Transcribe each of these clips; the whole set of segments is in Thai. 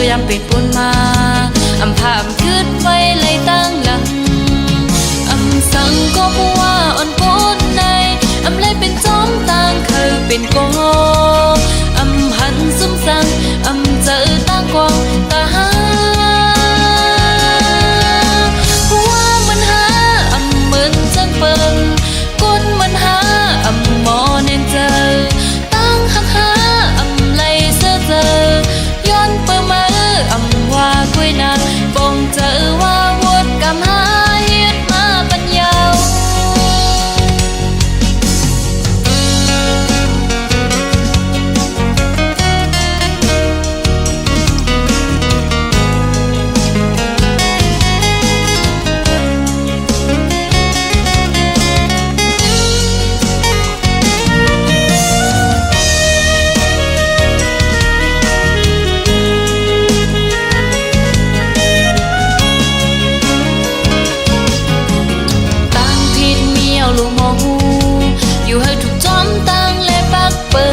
ยามเป็นปุ่นมาอำภาพคืดไว้เลยตั้งหลังอำสังก็เพราะว่าอ่อนปุ่นในอำเลยเป็นจอมต่างเคยเป็นโกอำหันซุ่มสังอำเจอตั้งกวางตาหัวมันหาอำเหมือนจังเปิงก้นมันหาอำหมอแน่นเจอตั้งหักหาอำไลเสื้อเจอย้อนเปิดมาอำว่าคุยนาปงเจอว่าวนกำหาเฮ็ดมาปัญญาอยู่ให้ถูกจอมตั้งและปักเปิ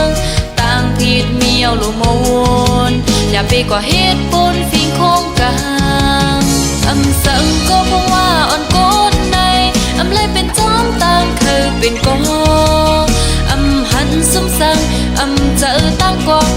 งต่างผิดเมียวลูโมวนอย่าไปก่อเหตุบนสิ่งโครงกลางอำสังก็เพราะว่าอ่อนก้นในอำเลยเป็นจอมตั้งเคยเป็นกองอำหันซุ่มสังอำเจอตั้งกอง